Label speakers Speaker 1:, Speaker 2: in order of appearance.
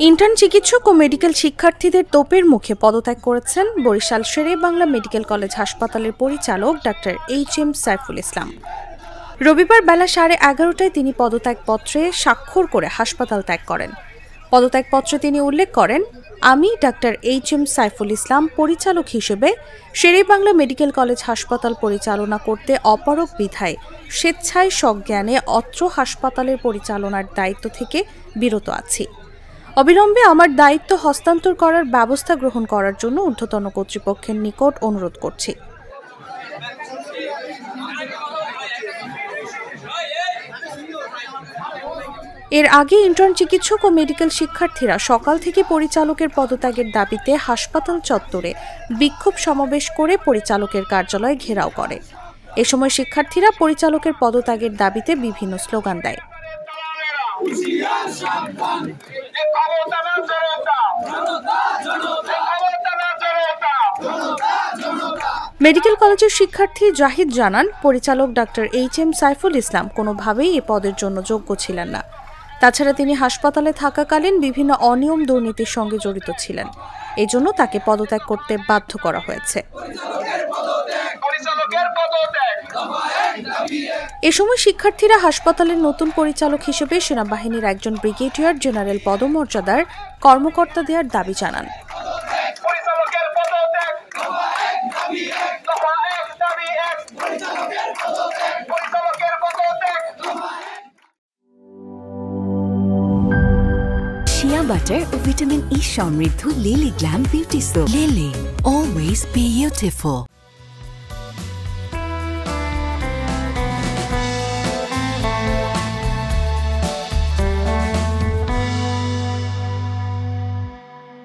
Speaker 1: Intern চিকিৎসক ও medical শিক্ষার্থীদের তোপের মুখে পদত্যাগ করেছেন বরিশাল শের-ই-বাংলা মেডিকেল কলেজ হাসপাতালের পরিচালক ডাক্তার এইচ.এম. সাইফুল ইসলাম। রবিবার বেলা 11:30টায় তিনি পদত্যাগপত্রে স্বাক্ষর করে হাসপাতাল ত্যাগ করেন। পদত্যাগপত্রে তিনি উল্লেখ করেন, আমি ডাক্তার এইচ.এম. সাইফুল ইসলাম পরিচালক হিসেবে শের-ই-বাংলা মেডিকেল কলেজ হাসপাতাল পরিচালনা করতে অপারগ বিধায় স্বেচ্ছায় সজ্ঞানে অত্র হাসপাতালের পরিচালনার দায়িত্ব থেকে বিরত আছি। অবিলম্বে আমার দায়িত্ব হস্তান্তর করার ব্যবস্থা গ্রহণ করার জন্য ঊর্ধ্বতন কর্তৃপক্ষের নিকট অনুরোধ করছি। এর আগে ইন্টার্ন চিকিৎসক ও মেডিকেল শিক্ষার্থীরা সকাল থেকে পরিচালকের পদত্যাগের দাবিতে হাসপাতাল চত্বরে বিক্ষোভ সমাবেশ করে পরিচালকের কার্যালয় ঘেরাও করে। এ সময় শিক্ষার্থীরা পরিচালকের পদত্যাগের দাবিতে বিভিন্ন স্লোগান দেয়। মেডিকেল কলেজের শিক্ষার্থী জাহিদ জানান, পরিচালক ডাক্তার এইচ.এম. সাইফুল ইসলাম কোনোভাবেই এ পদের জন্য যোগ্য ছিলেন না। তাছাড়া তিনি হাসপাতালে থাকাকালীন বিভিন্ন অনিয়ম দুর্নীতির সঙ্গে জড়িত ছিলেন। এজন্য তাকে পদত্যাগ করতে বাধ্য করা হয়েছে। এ সময় শিক্ষার্থীরা হাসপাতালের নতুন পরিচালক হিসেবে সেনাবাহিনীর একজন ব্রিগেডিয়ার জেনারেল পদমর্যাদার কর্মকর্তা দেওয়ার দাবি জানান।
Speaker 2: শিয়া বাটার ও ভিটামিন ই সমৃদ্ধ lily glam beauty soap. Lily, always beautiful.